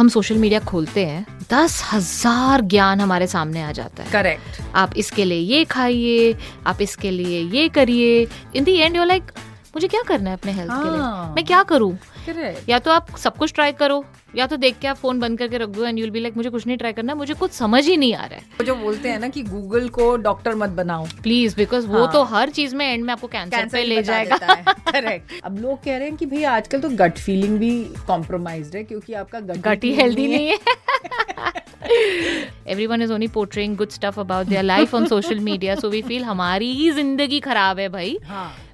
हम social media खोलते हैं 10,000 ज्ञान हमारे सामने आ जाता है. करेक्ट. आप इसके लिए ये खाइए, आप इसके लिए ये करिए. इन दी एंड यू लाइक मुझे क्या करना है अपने हेल्थ के लिए, मैं क्या करूँ? या तो आप सब कुछ ट्राई करो, या तो देख के आप फोन बंद करके रख दो and you will be like मुझे कुछ नहीं ट्राई करना, मुझे कुछ समझ ही नहीं आ रहा है. जो बोलते हैं ना कि गूगल को डॉक्टर मत बनाओ प्लीज, बिकॉज वो तो हर चीज में एंड में आपको कैंसर पे ले जाएगा. करेक्ट. अब लोग कह रहे हैं कि भाई आजकल तो गट फीलिंग भी कॉम्प्रोमाइज्ड है क्योंकि आपका गट ही हेल्दी नहीं है. Everyone is only portraying good stuff about their life on social media, so we feel हमारी ही जिंदगी खराब है भाई.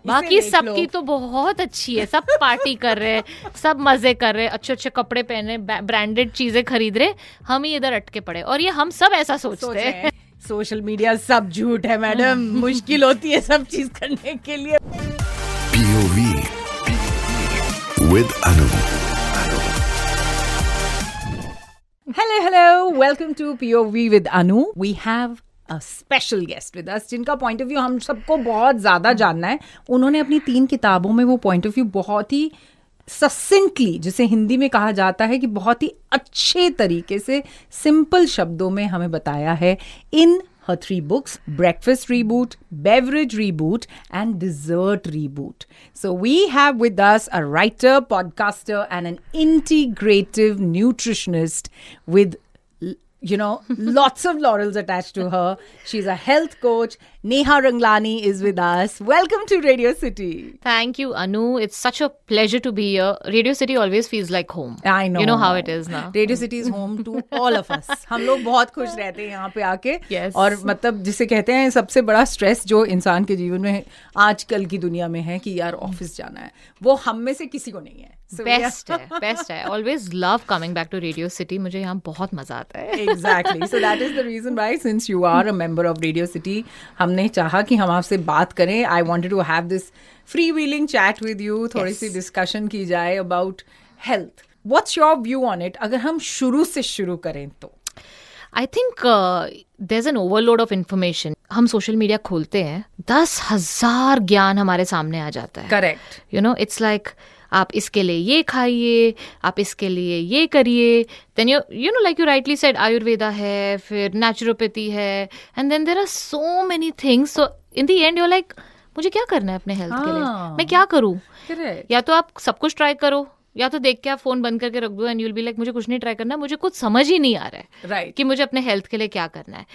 बाकी सबकी तो बहुत अच्छी है, सब पार्टी कर रहे हैं, सब मजे कर रहे हैं, अच्छे अच्छे कपड़े पहने, ब्रांडेड चीजें खरीद रहे, हम ही इधर अटके पड़े. और ये हम सब ऐसा सोचते हैं. सोशल मीडिया सब झूठ है मैडम. मुश्किल होती है सब चीज करने के लिए. POV with Anu. Hello. Welcome to POV with Anu. We have a special guest with us जिनका point of view हम सबको बहुत ज़्यादा जानना है. उन्होंने अपनी 3 किताबों में वो point of view बहुत ही ससिंक्टली, जिसे हिंदी में कहा जाता है कि बहुत ही अच्छे तरीके से सिंपल शब्दों में हमें बताया है इन her 3 books: Breakfast Reboot, Beverage Reboot, and Dessert Reboot. So we have with us a writer, podcaster, and an integrative nutritionist with, you know, lots of laurels attached to her. She's a health coach. Neha Ranglani is with us. Welcome to Radio City. Thank you, Anu. It's such a pleasure to be here. Radio City always feels like home. I know. You know how it is now. Radio City is home to all of us. हम लोग बहुत खुश रहते हैं यहाँ पे आके. Yes. और मतलब जिसे कहते हैं सबसे बड़ा स्ट्रेस जो इंसान के जीवन में आजकल की दुनिया में है कि यार ऑफिस जाना है, वो हम में से किसी को नहीं है. बेस्ट है. Always love coming back to Radio City. मुझे यहाँ बहुत मजा आता है. Exactly. So that is the reason why, since you are a member of Radio City, हमने चाहा कि हम आपसे बात करें. I wanted to have this freewheeling chat with you. थोड़ी सी डिस्कशन की जाए about health. What's your view on it? अगर हम शुरू से शुरू करें तो. I think there's an overload of information. हम सोशल मीडिया खोलते हैं 10,000 ज्ञान हमारे सामने आ जाता है. Correct. You know, it's like आप इसके लिए ये खाइए, आप इसके लिए ये करिए. Then you know, like you rightly said, Ayurveda है, फिर नेचुरोपैथी है, and then there are so many things. So in the end you're like मुझे क्या करना है अपने हेल्थ के लिए, मैं क्या करूँ? Correct. या तो आप सब कुछ ट्राई करो, या तो देख के आप फोन बंद करके रख दो and you will be like मुझे कुछ नहीं ट्राई करना, मुझे कुछ समझ ही नहीं आ रहा है. Right. कि मुझे अपने हेल्थ के लिए क्या करना है.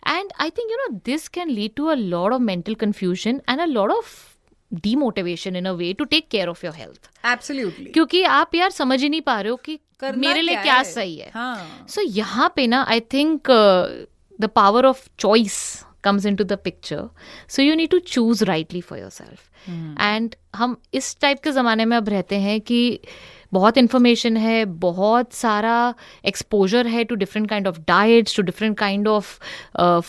And I think you know this can lead to a lot of mental confusion and a lot of demotivation in a way to take care of your health. Absolutely. क्योंकि आप यार समझ ही नहीं पा रहे हो कि मेरे लिए क्या है? सही है. हाँ. So यहाँ पे ना I think the power of choice comes into the picture. So you need to choose rightly for yourself. And हम इस टाइप के ज़माने में अब रहते हैं कि बहुत इन्फॉर्मेशन है, बहुत सारा एक्सपोजर है to different kind of diets, to different kind of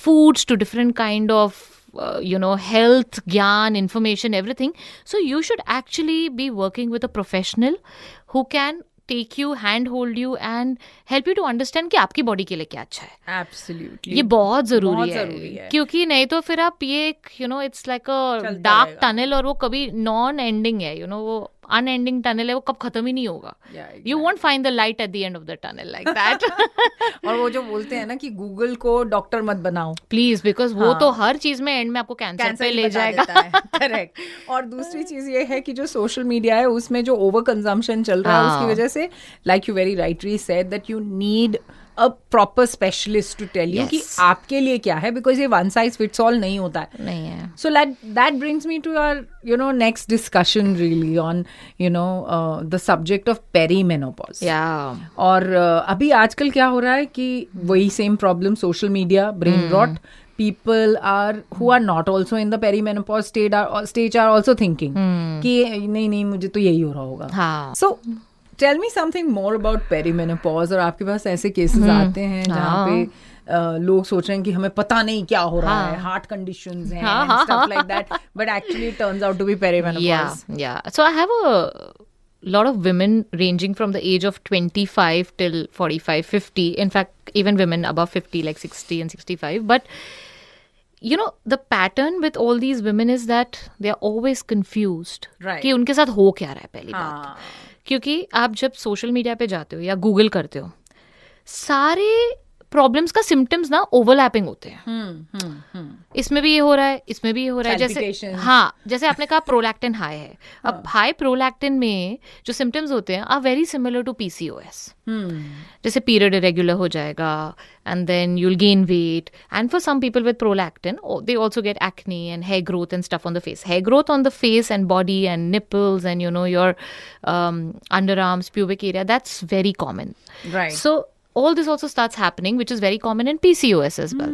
foods, to different kind of health, gyan, information, everything. So you should actually be working with a professional who can take you, hand hold you and help you to understand कि आपकी body के लिए क्या अच्छा है. Absolutely. ये बहुत जरूरी है क्योंकि नहीं तो फिर आप ये it's like a dark tunnel और वो कभी नॉन एंडिंग है, वो अनएंडिंग टनल है, वो कब खत्म ही नहीं होगा. You won't find the light at the end of the tunnel like that. और वो जो बोलते हैं ना कि गूगल को डॉक्टर मत बनाओ प्लीज, बिकॉज वो तो हर चीज में एंड में आपको कैंसर पे ले जाएगा. करेक्ट. और दूसरी चीज ये है कि जो सोशल मीडिया है उसमें जो ओवर कंजम्पशन चल रहा है उसकी वजह से, like you very rightly said, that you need a proper specialist to tell you कि आपके लिए क्या है, because ये one size fits all नहीं होता है. नहीं है. So that brings me to our next discussion really on the subject of perimenopause. Yeah. और अभी आजकल क्या हो रहा है कि वही same problem, social media, brain rot. People who are not also in the perimenopause stage are also thinking कि नहीं मुझे तो यही हो रहा होगा. हाँ. So tell me something more about perimenopause. और आपके पास ऐसे केसेस आते हैं जहाँ पे लोग सोच रहे हैं कि हमें पता नहीं क्या हो रहा है, हार्ट कंडीशंस हैं and stuff like that, but actually it turns out to be perimenopause. Yeah. So I have a lot of women ranging from the age of 25 till 45, 50. In fact, even women above 50, like 60 and 65. But the pattern with all these women is that they are always confused. Right. कि उनके साथ हो क्या रहा है पहली बात. क्योंकि आप जब सोशल मीडिया पे जाते हो या गूगल करते हो सारे प्रॉब्लम्स का सिम्टम्स ना ओवरलैपिंग होते हैं. इसमें भी ये हो रहा है, इसमें भी ये हो रहा है. जैसे जैसे आपने कहा प्रोलैक्टिन हाई है. अब हाई प्रोलैक्टिन में जो सिम्टम्स होते हैं are very similar to PCOS. जैसे पीरियड इरेगुलर हो जाएगा and then you'll gain weight. And for some people with prolactin, they also get acne and hair growth and stuff on the face. Hair growth on the face and body and nipples and, your underarms, pubic area, that's very common. Right. So all this also starts happening, which is very common in PCOS as well.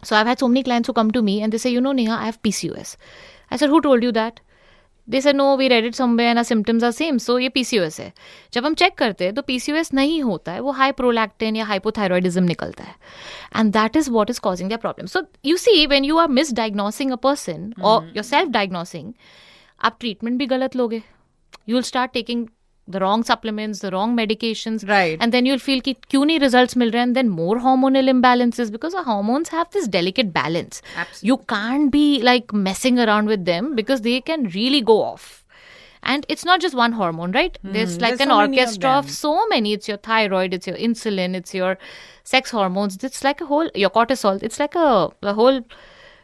So I've had so many clients who come to me and they say, Neha, I have PCOS. I said, who told you that? They said, no, we read it somewhere and our symptoms are same. So ये PCOS है. जब हम check करते हैं तो PCOS नहीं होता है, वो हाई प्रोलैक्टिन या हाइपोथायरॉयडिज्म निकलता है. And that is what is causing their problem. So you see, when you are misdiagnosing a person or you're self-diagnosing, आप treatment भी गलत लोगे. You'll start taking the wrong supplements, the wrong medications. Right. And then you'll feel कि क्यों नहीं results मिल रहे हैं, and then more hormonal imbalances because our hormones have this delicate balance. Absolutely. You can't be like messing around with them because they can really go off. And it's not just one hormone, right? There's like There's an so many of orchestra of them. so many. It's your thyroid, it's your insulin, it's your sex hormones. It's like your cortisol. It's like a whole,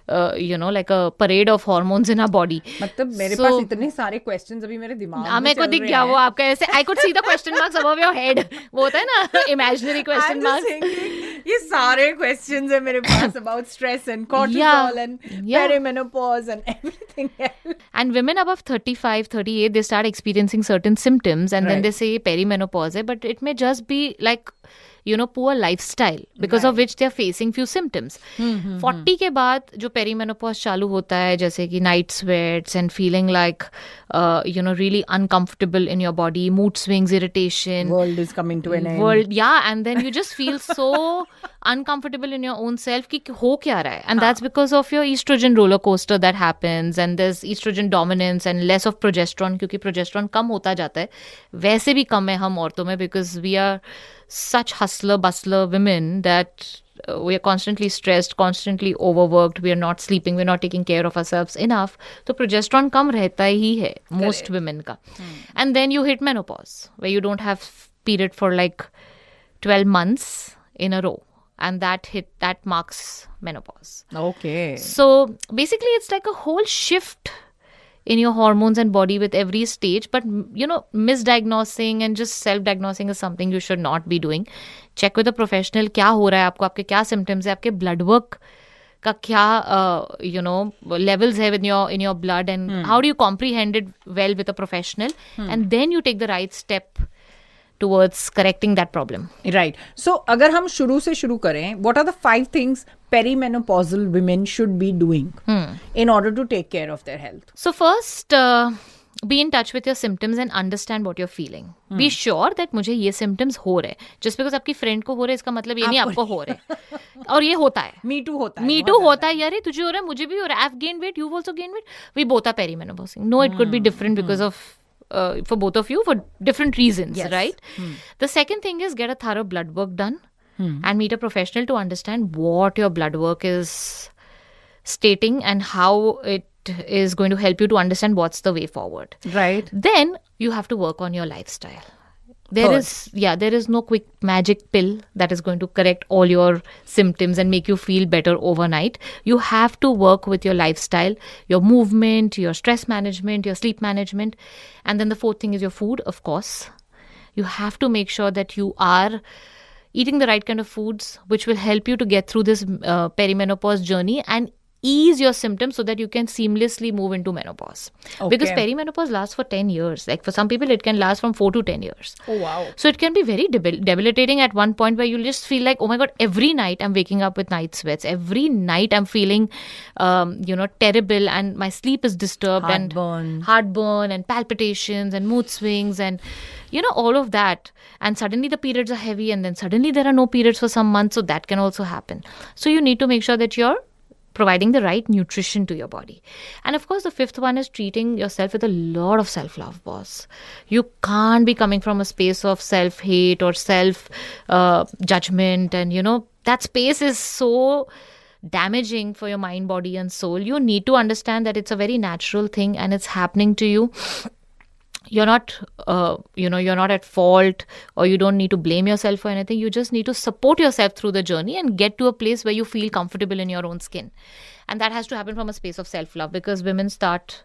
like a parade of hormones in our body. मतलब मेरे So- पास इतने सारे questions अभी मेरे दिमाग में मेरे को चल दिख रहे गया हैं. वो आपका ऐसे I could see the question marks above your head. वो होता है ना imaginary I'm question just marks. thinking, ये सारे questions है मेरे पास about stress and cortisol Yeah. and Yeah. perimenopause and everything else. And women above 35, 38, they start experiencing certain symptoms and then Right. they say perimenopause hai, but it may just be like, poor lifestyle because of which they are facing few symptoms. 40 के बाद जो perimenopause चालू होता है, जैसे कि night sweats and feeling like, really uncomfortable in your body, mood swings, irritation. World is coming to an end. And then you just feel so uncomfortable in your own self कि हो क्या रहा है, and that's because of your estrogen roller coaster that happens, and there's estrogen dominance and less of progesterone, क्योंकि progesterone कम होता जाता है. वैसे भी कम है हम औरतों में because we are such hustler bustler women that we are constantly stressed, constantly overworked, we are not sleeping, we are not taking care of ourselves enough. तो progesterone कम रहता ही है most women का. And then you hit menopause where you don't have period for like 12 months in a row, and that marks menopause. Okay. So basically it's like a whole shift in your hormones and body with every stage, but misdiagnosing and just self-diagnosing is something you should not be doing. Check with a professional क्या हो रहा है आपको, आपके क्या symptoms है, आपके blood work का क्या levels है in your blood, and how do you comprehend it well with a professional, and then you take the right step towards correcting that problem. Right. So अगर हम शुरू से शुरू करें, what are the 5 things perimenopausal women should be doing in order to take care of their health? So first, be in touch with your symptoms and understand what you're feeling. Be sure that मुझे ये symptoms हो रहे हैं. Just because आपकी friend को हो रहे हैं इसका मतलब ये नहीं आपको हो रहे हैं. और ये होता है. Me too होता है. Me too होता है. यार तुझे हो रहा है, मुझे भी हो रहा है. I've gained weight, you've also gained weight. We both are perimenopausing. No, it could be different because of for both of you for different reasons, Yes. right? The second thing is get a thorough blood work done and meet a professional to understand what your blood work is stating and how it is going to help you to understand what's the way forward. Right. Then you have to work on your lifestyle. There is no quick magic pill that is going to correct all your symptoms and make you feel better overnight. You have to work with your lifestyle, your movement, your stress management, your sleep management. And then the fourth thing is your food, of course. You have to make sure that you are eating the right kind of foods which will help you to get through this perimenopause journey and ease your symptoms so that you can seamlessly move into menopause. Okay. Because perimenopause lasts for 10 years. Like for some people, it can last from 4 to 10 years. Oh, wow. So it can be very debilitating at one point where you'll just feel like, oh my God, every night I'm waking up with night sweats. Every night I'm feeling, terrible, and my sleep is disturbed. Heartburn and palpitations and mood swings and, all of that. And suddenly the periods are heavy, and then suddenly there are no periods for some months. So that can also happen. So you need to make sure that you're providing the right nutrition to your body. And of course, the fifth one is treating yourself with a lot of self-love, boss. You can't be coming from a space of self-hate or self-judgment. And, that space is so damaging for your mind, body, and soul. You need to understand that it's a very natural thing and it's happening to you. you're not you're not at fault, or you don't need to blame yourself for anything. You just need to support yourself through the journey and get to a place where you feel comfortable in your own skin. And that has to happen from a space of self love, because women start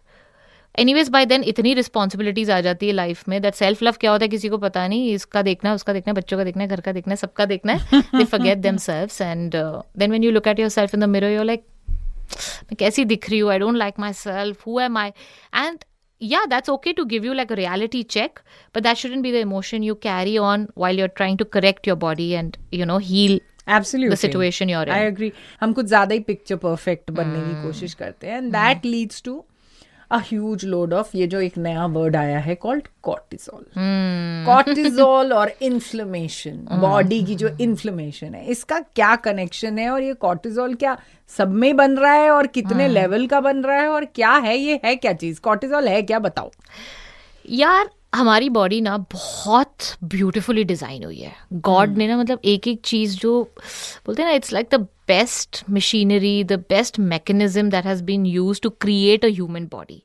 anyways by then इतनी responsibilities आ जाती है life में, that self love क्या होता है किसी को पता नहीं. इसका देखना है, उसका देखना है, बच्चों का देखना है, घर का देखना है, सबका देखना है. They forget themselves, and then when you look at yourself in the mirror, you are like, मैं कैसी दिख रही हूँ, I don't like myself, who am I. And yeah, that's okay to give you like a reality check, but that shouldn't be the emotion you carry on while you're trying to correct your body and, heal Absolutely. the situation you're in. I agree. हम कुछ ज्यादा ही picture perfect बनने की कोशिश करते हैं, and that leads to a huge load of ये जो एक नया वर्ड आया है called cortisol. Cortisol और inflammation, बॉडी की जो inflammation है, इसका क्या कनेक्शन है, और ये cortisol क्या सब में बन रहा है, और कितने लेवल का बन रहा है, और क्या है, ये है क्या चीज, cortisol है क्या, बताओ यार. हमारी बॉडी ना बहुत ब्यूटिफुली डिजाइन हुई है. गॉड ने ना, मतलब एक एक चीज जो बोलते हैं ना, it's like the best machinery, the best mechanism that has been used to create a human body.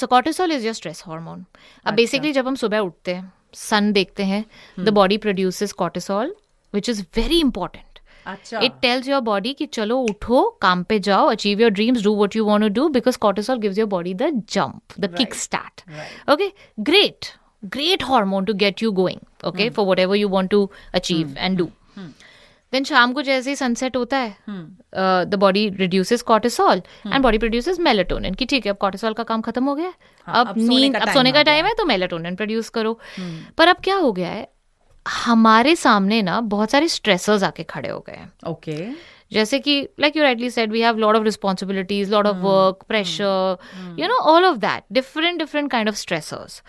So cortisol is your stress hormone. अब बेसिकली जब हम सुबह उठते हैं, सन देखते हैं, the body produces cortisol, which is very important. अच्छा. It tells your body कि चलो उठो, काम पे जाओ, achieve your dreams, do what you want to do, because cortisol gives your body the jump, the kick start. Okay, great hormone to get you going, okay, for whatever you want to achieve and do. Then शाम को जैसे ही sunset होता है, the body reduces cortisol and body produces melatonin कि ठीक है, अब cortisol का काम खत्म हो गया है, अब नींद, अब सोने का टाइम है, तो melatonin प्रोड्यूस करो. पर अब क्या हो गया है, हमारे सामने ना बहुत सारे स्ट्रेसर्स आके खड़े हो गए हैं. ओके. जैसे कि like you rightly said, we have lot of responsibilities, lot of work, pressure, all of that, different kind of stressors.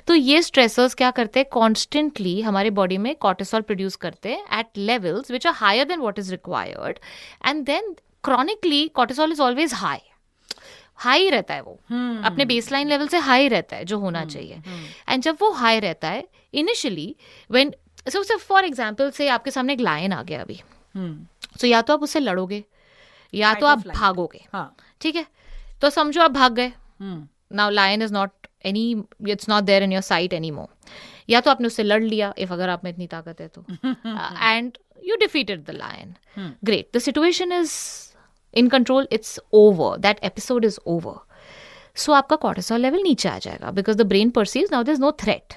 तो ये स्ट्रेसर्स क्या करते हैं, कॉन्स्टेंटली हमारे बॉडी में कॉर्टिसोल प्रोड्यूस करते हैं at levels which are higher than what is required, and then chronically cortisol is always high रहता है. वो अपने बेसलाइन लेवल से हाई रहता है, जो होना चाहिए. एंड जब वो हाई रहता है initially, when so for example से आपके सामने एक लायन आ गया अभी, सो या तो आप उससे लड़ोगे या तो आप भागोगे. ठीक है, तो समझो आप भाग गए. Now lion is not it's not there in your sight any more. या तो आपने उससे लड़ लिया, इफ अगर आप में इतनी ताकत है तो, and you defeated the lion. Great, the situation is in control, it's over, that episode is over. So आपका कॉर्टिसोल लेवल नीचे आ जाएगा, because the brain perceives now there is no threat.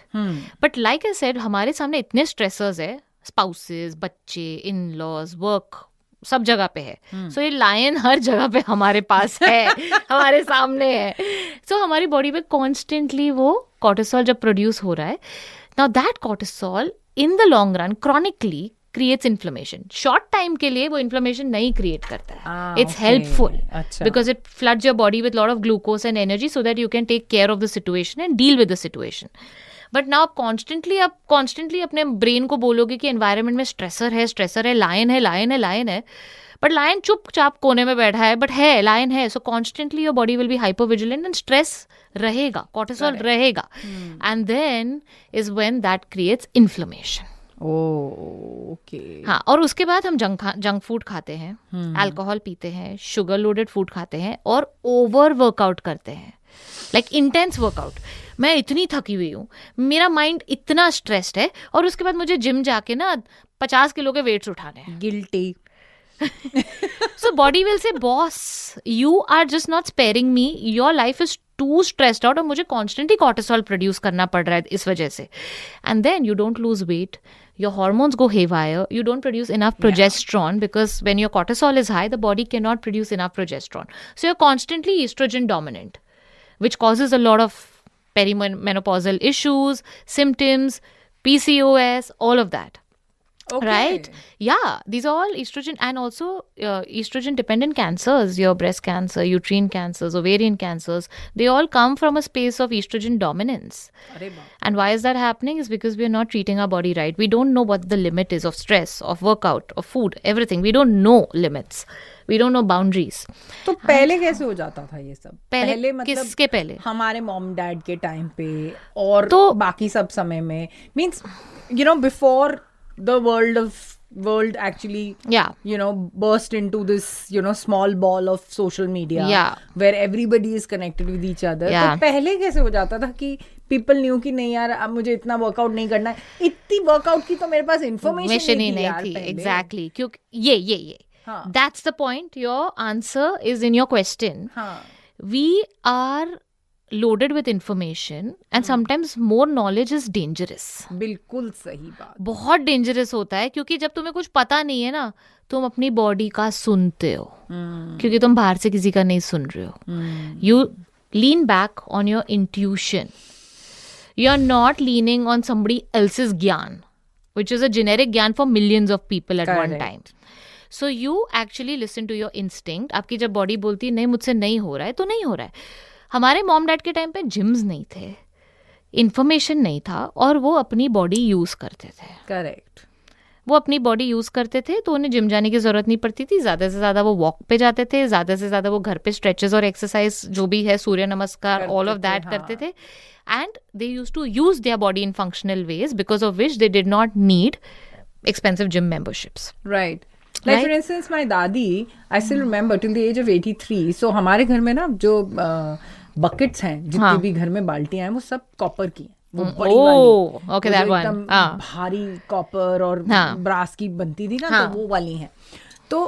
But like I said, हमारे सामने इतने stressors है, spouses, बच्चे, in laws, work, सब जगह पे है. सो ये लायन हर जगह पे हमारे पास है, हमारे सामने है. सो हमारी बॉडी में कॉन्स्टेंटली वो कॉर्टिसोल जब प्रोड्यूस हो रहा है, now that cortisol in the long run chronically creates inflammation. Short time के लिए वो इन्फ्लेमेशन नहीं क्रिएट करता है. It's helpful because it floods your body with lot of glucose and energy so that you can take care of the situation and deal with the situation. But now आप constantly अपने brain को बोलोगे कि environment में stressor है, lion है, but lion चुपचाप कोने में बैठा है, बट है लायन है. So constantly your body will be hyper vigilant and stress रहेगा, कॉर्टिसोल रहेगा, and then is when that creates inflammation. Okay. हाँ, और उसके बाद हम जंक फूड खाते हैं, अल्कोहल पीते हैं, शुगर लोडेड फूड खाते हैं, और ओवर वर्कआउट करते हैं, लाइक इंटेंस वर्कआउट. मैं इतनी थकी हुई हूँ, मेरा माइंड इतना स्ट्रेस्ड है, और उसके बाद मुझे जिम जाके ना 50 किलो के वेट्स उठाने हैं. Guilty. So body will say, boss, you are just not sparing me, your life is too stressed out, और मुझे constantly cortisol produce करना पड़ रहा है इस वजह से. And then you don't lose weight, your hormones go haywire, you don't produce enough progesterone, because when your cortisol is high, the body cannot produce enough progesterone. So you're constantly estrogen dominant, which causes a lot of perimenopausal issues, symptoms, PCOS, all of that. Okay. Right? Yeah, these are all estrogen, and also estrogen dependent cancers, your breast cancer, uterine cancers, ovarian cancers, they all come from a space of estrogen dominance. And why is that happening? Is because we are not treating our body right. We don't know what the limit is of stress, of workout, of food, everything. We don't know limits. We don't know boundaries. तो पहले कैसे हो जाता था ये सब? पहले मतलब किसके पहले? हमारे मॉम डैड के टाइम पे, और तो बाकी सब समय में, means before the world of world actually Yeah. burst into this small ball of social media where everybody is connected with each other. तो पहले कैसे हो जाता था कि people knew कि नहीं यार अब मुझे इतना वर्कआउट नहीं करना है, इतनी वर्कआउट की तो मेरे पास इन्फॉर्मेशन ही नहीं थी. एग्जैक्टली, क्योंकि ये that's the point. Your answer is in your question. We are loaded with information and sometimes more knowledge is dangerous. बिल्कुल सही बात. बहुत डेंजरस होता है क्योंकि जब तुम्हें कुछ पता नहीं है ना, तुम अपनी बॉडी का सुनते हो क्योंकि तुम बाहर से किसी का नहीं सुन रहे हो. You lean back on your intuition. You are not leaning on somebody else's gyan, which is a generic gyan for millions of people at one time. So you actually listen to your instinct. आपकी जब body बोलती है नहीं मुझसे नहीं हो रहा है तो नहीं हो रहा है. हमारे मॉम डैड के टाइम पे जिम्स नहीं थे, इन्फॉर्मेशन नहीं था और वो अपनी बॉडी यूज करते थे. करेक्ट. वो अपनी बॉडी यूज करते थे तो उन्हें जिम जाने की जरूरत नहीं पड़ती थी. ज्यादा से ज्यादा वो वॉक पे जाते थे, ज्यादा से ज्यादा वो घर पे स्ट्रेचेस और एक्सरसाइज जो भी है, सूर्य नमस्कार, ऑल ऑफ दैट करते थे. And they used to use their body in functional ways because of which they did not need expensive gym memberships. Right. Like for instance, my दादी, I still remember till the age of 83. So हमारे घर में ना जो buckets हैं, जितनी भी घर में बाल्टियां हैं, वो सब कॉपर की हैं. वो बड़ी वाली, okay, that one. एकदम भारी कॉपर और ब्रास की बनती थी ना, तो वो वाली हैं. तो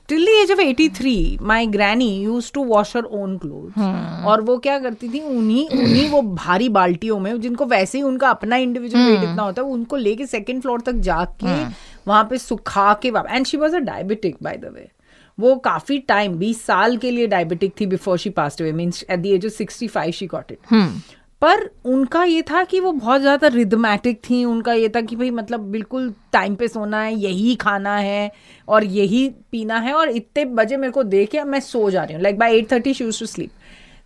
till the age of 83, my granny used to wash her own clothes. और वो क्या करती थी, उन्हीं वो भारी बाल्टियों में, जिनको वैसे ही उनका अपना इंडिविजुअल वेट इतना होता है, उनको लेके सेकंड फ्लोर तक जाके वहां पे सुखा के and she was a diabetic by the way. वो काफी टाइम 20 साल के लिए डायबिटिक थी before she passed away. Means at the age of 65 she got it. पर उनका ये था कि वो बहुत ज्यादा रिदमैटिक थी. उनका ये था कि भाई मतलब बिल्कुल टाइम पे सोना है, यही खाना है और यही पीना है, और इतने बजे मेरे को देखे मैं सो जा रही हूँ. Like by 8:30 she used to sleep.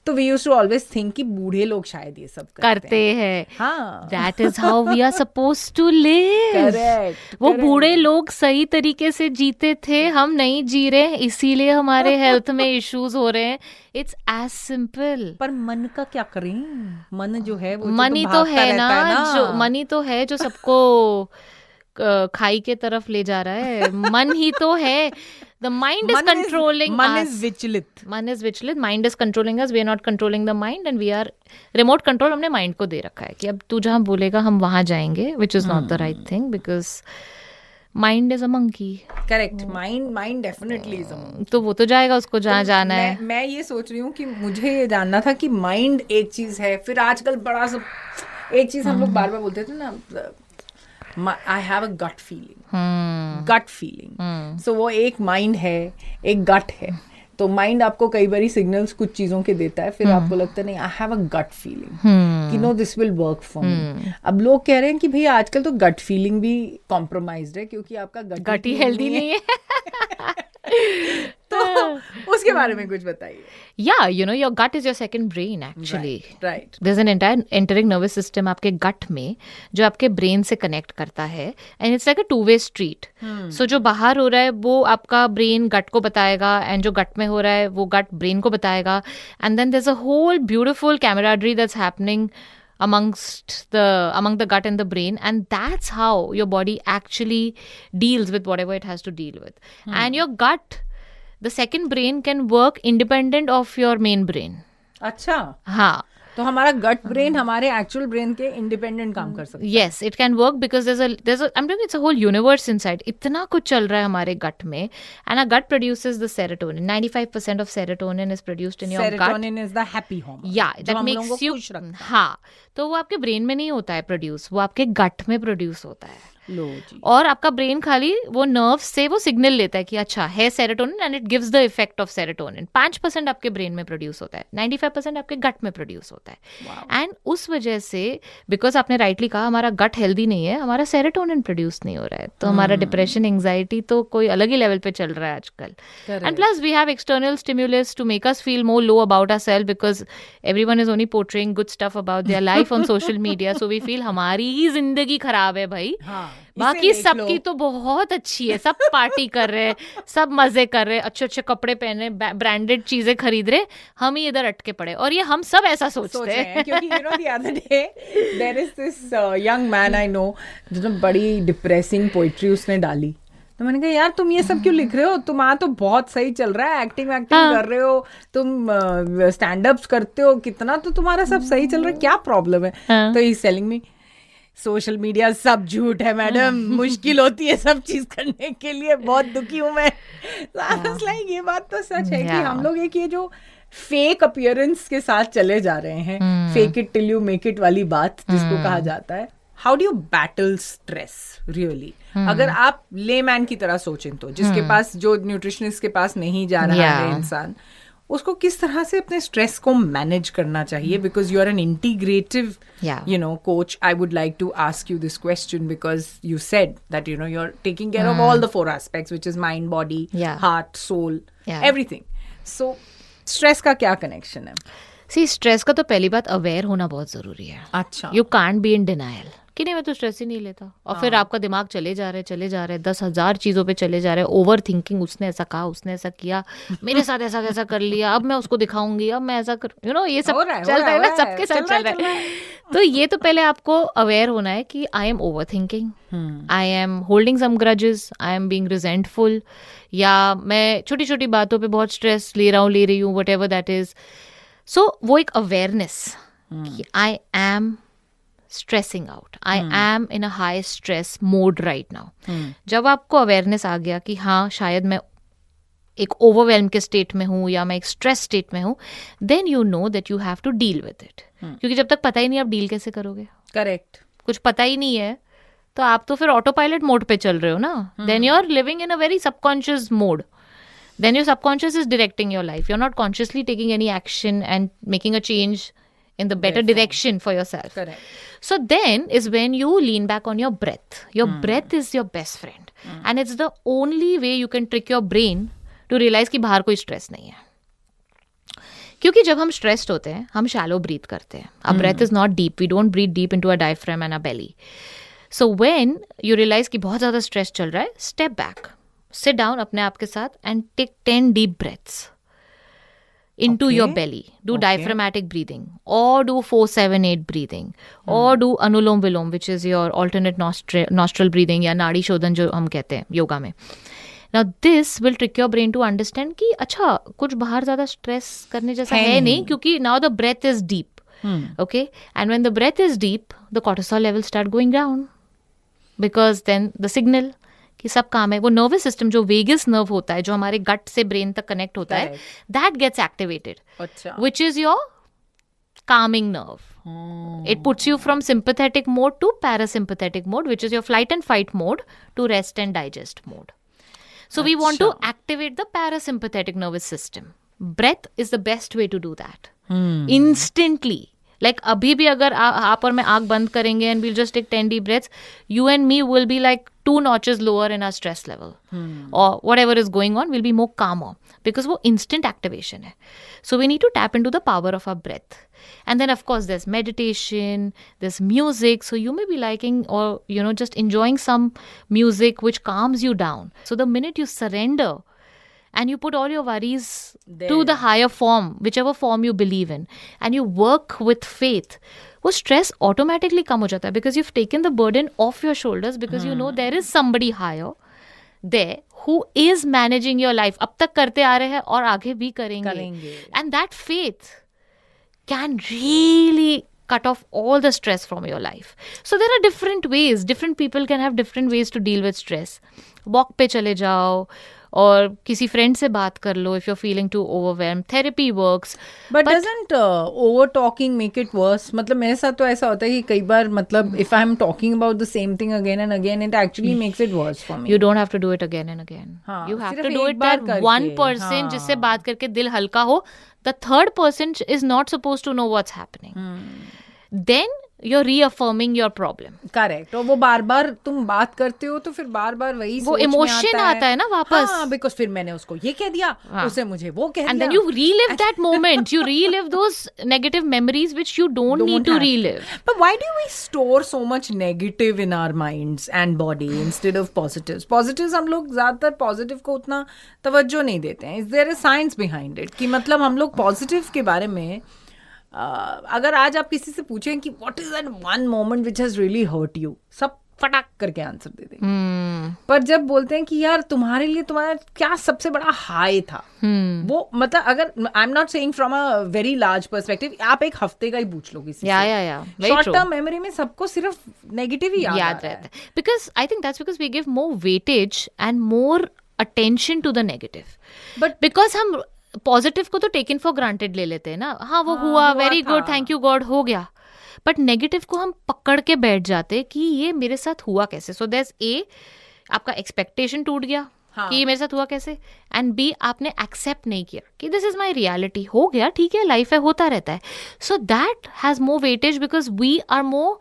तो we used to always think कि बूढ़े लोग शायद ये सब करते हैं. हाँ, that is how we are supposed to live. Correct. वो बूढ़े लोग सही तरीके से जीते थे, हम नहीं जी रहे, इसीलिए हमारे हेल्थ में इश्यूज हो रहे हैं. It's as simple. पर मन का क्या करें? मन जो है वो मनी तो है ना, जो मनी तो है जो सबको खाई के तरफ ले जा रहा है. मन ही तो है. The mind is controlling us. Man is vigilant. Mind is controlling us. We are not controlling the mind, and we are remote control. हमने mind को दे रखा है कि अब तू जहाँ बोलेगा हम वहाँ जाएंगे, which is not the right thing because mind is a monkey. Correct. Mind definitely is a monkey. तो वो तो जाएगा, उसको जहाँ जाना है. मैं ये सोच रही हूँ कि मुझे ये जानना था कि mind एक चीज है, फिर आजकल बड़ा सा एक चीज हम लोग बार बार बोलते थे ना, I have a gut feeling. Gut feeling. So वो एक माइंड है, एक गट है. तो माइंड आपको कई बारी सिग्नल्स कुछ चीजों के देता है, फिर आपको लगता है नहीं, I have a gut feeling कि no this will work for me. अब लोग कह रहे हैं कि भाई आजकल तो गट फीलिंग भी कॉम्प्रोमाइज्ड है क्योंकि आपका गट ही हेल्दी नहीं है. तो उसके बारे में कुछ बताइए. Yeah, you know, your gut is your second brain actually. Right. There's an entire enteric nervous system आपके gut में जो आपके brain से connect करता है, and it's like a two-way street. So जो बाहर हो रहा है वो आपका brain gut को बताएगा, and जो gut में हो रहा है वो gut brain को बताएगा, and then there's a whole beautiful camaraderie that's happening among the gut and the brain, and that's how your body actually deals with whatever it has to deal with. And your gut, the second brain, can work independent of your main brain. अच्छा. हाँ. तो हमारा gut brain हमारे actual brain के independent काम कर सकता है. Yes, it can work because there's a I'm telling you, it's a whole universe inside. इतना कुछ चल रहा है हमारे gut में, and our gut produces the serotonin. 95% of serotonin is produced in your gut. Serotonin is the happy hormone. Yeah, that makes you. हाँ, तो वो आपके ब्रेन में नहीं होता है प्रोड्यूस, वो आपके गट में प्रोड्यूस होता है. लो जी. और आपका ब्रेन खाली वो नर्व से वो सिग्नल लेता है कि अच्छा है serotonin, and it gives the effect of serotonin. 5% आपके ब्रेन में प्रोड्यूस होता है, 95% आपके गट में प्रोड्यूस होता है. एंड उस वजह से, बिकॉज आपने राइटली कहा हमारा गट हेल्दी नहीं है, हमारा सेरोटोनिन प्रोड्यूस नहीं हो रहा है, तो हमारा डिप्रेशन, एंग्जाइटी तो कोई अलग ही लेवल पे चल रहा है आजकल. And plus we have external stimulus to make us feel more low about ourselves because everyone is only portraying good stuff about their life on social media. So we feel हमारी ही जिंदगी खराब है भाई. बाकी सबकी तो बहुत अच्छी है, सब पार्टी कर रहे हैं, सब मजे कर रहे हैं, अच्छे अच्छे कपड़े पहने, ब्रांडेड चीजें खरीद रहे, हम ही इधर अटके पड़े, और ये हम सब ऐसा सोचते हैं। क्योंकि you know the other day there is this young man I know जो बड़ी डिप्रेसिंग पोइट्री उसने डाली, तो मैंने कहा यार तुम ये सब क्यों लिख रहे हो, तुम्हारा तो बहुत सही चल रहा है, एक्टिंग कर रहे हो, तुम स्टैंड अप्स करते हो, कितना तो तुम्हारा सब सही चल रहा है, क्या प्रॉब्लम है? तो ही सेलिंग मी सोशल मीडिया सब झूठ है मैडम, मुश्किल होती है सब चीज करने के लिए, बहुत दुखी हूँ मैं। लाइक ये बात तो सच है कि हम लोग एक ये जो फेक अपीयरेंस के साथ चले जा रहे हैं, fake it till you make it वाली बात जिसको कहा जाता है। How do you battle stress really? अगर आप लेमैन की तरह सोचें तो, जिसके पास, जो न्यूट्रिशनिस्ट के पास नहीं जा रहा है इंसान, उसको किस तरह से अपने स्ट्रेस को मैनेज करना चाहिए? Because you are an integrative coach, I would like to ask you this question because you said that you are taking care of all the 4 aspects which is mind, body, heart, soul, everything. So stress का क्या connection है? सी, stress का तो पहली बात aware होना बहुत जरूरी है। अच्छा, you can't be in denial कि नहीं मैं तो स्ट्रेस ही नहीं लेता, और फिर आपका दिमाग चले जा रहे 10,000 चीजों पे चले जा रहे, ओवर थिंकिंग, उसने ऐसा कहा, उसने ऐसा किया, मेरे साथ ऐसा कैसा कर लिया, अब मैं उसको दिखाऊंगी, अब मैं ऐसा कर, ये सब चल रहा है ना, सबके साथ चल रहा है। तो ये तो पहले आपको अवेयर होना है कि I am overthinking, I am holding some grudges, I am being resentful, या मैं छोटी छोटी बातों पे बहुत स्ट्रेस ले रही हूँ, वट एवर दैट इज। सो वो एक अवेयरनेस कि I M stressing out, I am in a high stress mode right now. जब आपको अवेयरनेस आ गया कि हाँ शायद मैं एक ओवरवेल्म के स्टेट में हूँ या मैं एक स्ट्रेस स्टेट में हूँ, then you know that you have to deal with it. क्योंकि जब तक पता ही नहीं आप डील कैसे करोगे, करेक्ट, कुछ पता ही नहीं है तो आप तो फिर ऑटो पायलट मोड पे चल रहे हो ना, then you are living in a very subconscious mode, then your subconscious is directing your life, you're not consciously taking any action and making a change in the better direction for yourself. Correct. So then is when you lean back on your breath. Your breath is your best friend. And it's the only way you can trick your brain to realize कि बाहर कोई stress नहीं है. क्योंकि जब हम stressed होते हैं, हम shallow breathe करते हैं. Our breath is not deep. We don't breathe deep into our diaphragm and our belly. So when you realize कि बहुत ज़्यादा stress चल रहा है, step back. Sit down अपने आप के साथ and take 10 deep breaths into your belly. Do diaphragmatic breathing, or do 4-7-8 breathing, or do anulom vilom, which is your alternate nostril breathing या नाड़ी शोधन जो हम कहते हैं योगा में. Now this will trick your brain to understand कि अच्छा कुछ बाहर ज़्यादा stress करने जैसा है नहीं, क्योंकि now the breath is deep. Okay, and when the breath is deep, the cortisol levels start going down, because then the signal कि सब काम है, वो नर्वस सिस्टम जो वेगस नर्व होता है जो हमारे गट से ब्रेन तक कनेक्ट होता है, that gets activated, which is your calming nerve. It puts you from sympathetic mode to parasympathetic mode, which is your flight and fight mode, to rest and digest mode. So we want to activate the parasympathetic nervous system. Breath is the best way to do that. Instantly. Like अभी भी अगर आप और मैं आँख बंद करेंगे and we'll just take 10 deep breaths, you and me will be like 2 notches lower in our stress level. Or whatever is going on, we'll be more calmer. Because वो instant activation है. So we need to tap into the power of our breath. And then of course there's meditation, there's music. So you may be liking or just enjoying some music which calms you down. So the minute you surrender and you put all your worries to the higher form, whichever form you believe in, and you work with faith, वो stress automatically कम हो जाता है, because you've taken the burden off your shoulders, because you know there is somebody higher there who is managing your life. अब तक करते आ रहे हैं और आगे भी करेंगे. And that faith can really cut off all the stress from your life. So there are different ways. Different people can have different ways to deal with stress. Walk पे चले जाओ, और किसी फ्रेंड से बात कर लो if you're feeling too overwhelmed. Therapy works. But doesn't over talking make it worse? मतलब मेरे साथ तो ऐसा होता है कि कई बार मतलब if I'm talking about the same thing again and again, it actually makes it worse for me. You don't have to do it again and again. You have to do it that one person जिससे बात करके दिल हल्का हो. The third person is not supposed to know what's happening. Then you're reaffirming your problem. Correct, और वो बार बार तुम बात करते हो तो फिर बार बार वही वो इमोशन आता है ना वापस. हाँ, बिकॉज फिर मैंने उसको ये कह दिया, उसे मुझे वो कह दिया. And then you relive that moment. You relive those negative memories which you don't need to relive. But why do we store so much negative in our minds and body instead of positives? Positives हम लोग ज्यादातर positive को उतना तवज्जो नहीं देते हैं. Is there a science behind it? कि मतलब हम लोग पॉजिटिव के बारे में अगर आज आप किसी से पूछें कि what is that one moment which has really hurt you, सब फटाक करके आंसर दे देंगे. पर जब बोलते हैं कि यार तुम्हारे लिए तुम्हारा क्या सबसे बड़ा हाई था, वो मतलब अगर I am not saying from a very large perspective, आप एक हफ्ते का ही पूछ लो किसी से, शॉर्ट टर्म मेमोरी में सबको सिर्फ नेगेटिव ही याद रहता है. Because I think that's because we give more weightage and more attention to the negative. But because हम पॉजिटिव को तो टेकन फॉर ग्रांटेड ले लेते हैं ना. हाँ वो हुआ, very good, thank you God, हो गया. बट नेगेटिव को हम पकड़ के बैठ जाते कि ये मेरे साथ हुआ कैसे. सो दैट्स ए, आपका एक्सपेक्टेशन टूट गया कि ये मेरे साथ हुआ कैसे, एंड बी, आपने एक्सेप्ट नहीं किया कि दिस इज माई रियलिटी, हो गया, ठीक है, लाइफ है, होता रहता है. So that has more weightage because we are more,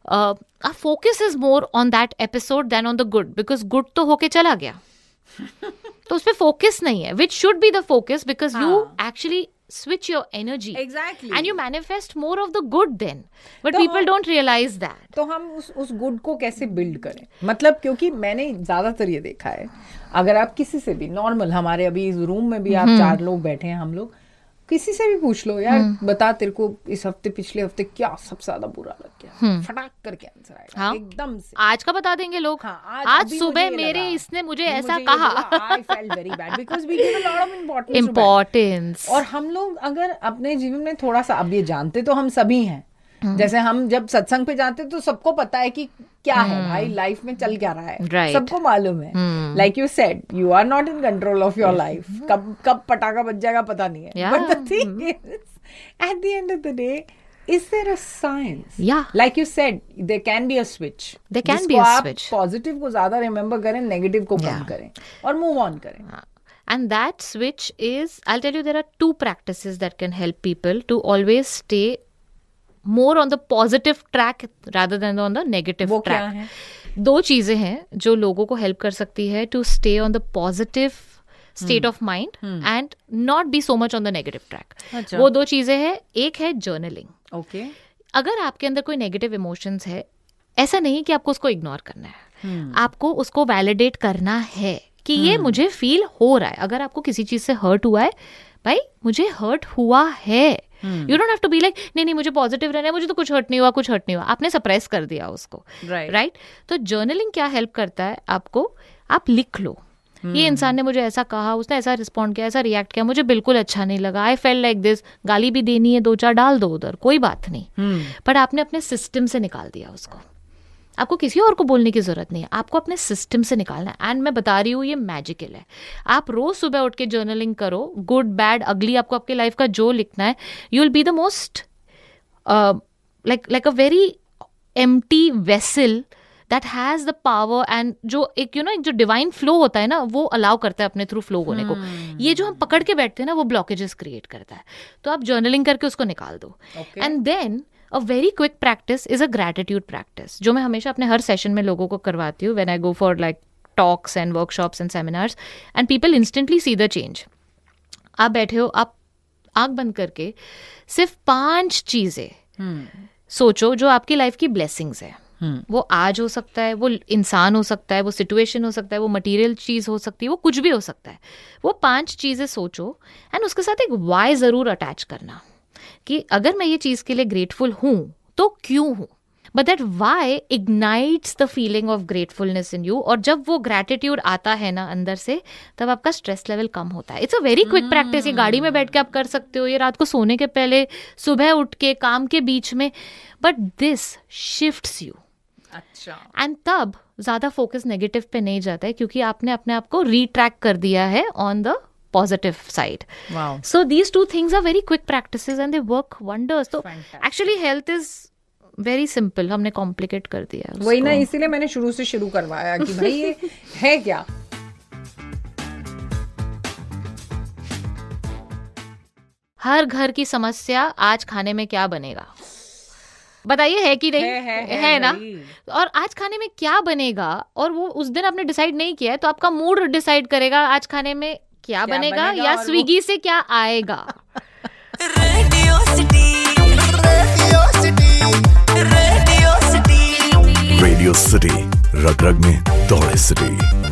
our focus is more on that episode than on the good, because good तो होके चला गया. तो उस पे फोकस नहीं है, which should be the focus, because you actually switch your energy. Exactly. And you manifest more of the good then. But people don't realize that. तो हम उस गुड को कैसे बिल्ड करें, मतलब क्योंकि मैंने ज्यादातर ये देखा है, अगर आप किसी से भी नॉर्मल, हमारे अभी इस रूम में भी आप 4 लोग बैठे हैं, हम लोग किसी से भी पूछ लो यार बता तेरे को इस हफ्ते पिछले हफ्ते क्या सबसे ज्यादा बुरा लग गया, फटाक करके आंसर आएगा. हाँ? एकदम से आज का बता देंगे लोग. हाँ, आज सुबह मेरे इसने मुझे ऐसा कहा. I felt very bad because we give a lot of importance. और हम लोग अगर अपने जीवन में थोड़ा सा, अब ये जानते तो हम सभी हैं, जैसे हम जब सत्संग पे जाते तो सबको पता है कि क्या है भाई लाइफ में चल क्या रहा है, right. सबको मालूम है. Like you said, you are not in control of your life. कब पटाखा बज जाएगा पता नहीं है. But the thing is, at the end of the day, is there a science? Yeah. Like you said, there can be a switch. There can be a switch. Positive को ज्यादा remember करें, नेगेटिव को कम करें और move on करें. And that switch is, I'll tell you, there are 2 practices that can help people to always stay more on the positive track rather than on the negative वो track. क्या है? 2 चीजें हैं जो लोगों को हेल्प कर सकती है to stay on the positive state of mind and not be so much on the negative track. अच्छा. वो 2 चीजें हैं. एक है journaling. ओके. अगर आपके अंदर कोई नेगेटिव इमोशंस है, ऐसा नहीं कि आपको उसको इग्नोर करना है, आपको उसको वैलिडेट करना है कि ये मुझे फील हो रहा है. अगर आपको किसी चीज से हर्ट हुआ है, भाई मुझे हर्ट हुआ है, you don't have to be like नहीं मुझे पॉजिटिव रहना है, मुझे तो कुछ हर्ट नहीं हुआ, कुछ हर्ट नहीं हुआ. आपने सप्रेस कर दिया उसको, राइट? तो जर्नलिंग क्या हेल्प करता है आपको, आप लिख लो ये इंसान ने मुझे ऐसा कहा, उसने ऐसा रिस्पॉन्ड किया, ऐसा रिएक्ट किया, मुझे बिल्कुल अच्छा नहीं लगा, आई फेल लाइक दिस. गाली भी देनी है 2-4 डाल दो उधर, कोई बात नहीं. पर आपने अपने सिस्टम से निकाल दिया उसको. आपको किसी और को बोलने की जरूरत नहीं है, आपको अपने सिस्टम से निकालना है. एंड मैं बता रही हूँ ये मैजिकल है. आप रोज सुबह उठ के जर्नलिंग करो, गुड बैड अगली, आपको आपके लाइफ का जो लिखना है, you will be the most like a very empty vessel that has the power, and जो एक एक जो डिवाइन फ्लो होता है ना, वो अलाउ करता है अपने थ्रू फ्लो होने को. ये जो हम पकड़ के बैठते हैं ना, वो ब्लॉकेजेस क्रिएट करता है. तो आप जर्नलिंग करके उसको निकाल दो. And then a very quick practice is a gratitude practice, जो मैं हमेशा अपने हर सेशन में लोगों को करवाती हूँ. When I go for like talks and workshops and seminars, and people instantly see the change. आप बैठे हो, आप आंख बंद करके सिर्फ 5 चीजें सोचो जो आपकी लाइफ की ब्लेसिंग्स है. वो आज हो सकता है, वो इंसान हो सकता है, वो सिचुएशन हो सकता है, वो मटेरियल चीज हो सकती है, वो कुछ भी हो सकता है. वो 5 चीजें सोचो एंड उसके साथ एक वाई जरूर अटैच करना कि अगर मैं ये चीज के लिए ग्रेटफुल हूं तो क्यों हूं. But that why ignites the feeling of gratefulness in you. और जब वो ग्रेटिट्यूड आता है ना अंदर से, तब आपका स्ट्रेस लेवल कम होता है. It's a very quick practice. ये गाड़ी में बैठ के आप कर सकते हो, ये रात को सोने के पहले, सुबह उठ के, काम के बीच में. But this shifts you. अच्छा. एंड तब ज्यादा फोकस नेगेटिव पे नहीं जाता है, क्योंकि आपने अपने आप को रीट्रैक कर दिया है on the positive side. So these 2 things are very quick practices and they work wonders. तो actually health is very simple, हमने कॉम्प्लिकेट कर दिया है वही ना, इसीलिए मैंने शुरू करवाया कि भाई ये है क्या. हर घर की समस्या आज खाने में क्या बनेगा. बताइए है कि नहीं? है ना? भाई। और आज खाने में क्या बनेगा, और वो उस दिन आपने डिसाइड नहीं किया है, तो आपका मूड डिसाइड करेगा आज खाने में क्या बनेगा या और स्विगी से क्या आएगा। रेडियो सिटी रेडियो सिटी रग रग में दौड़े सिटी।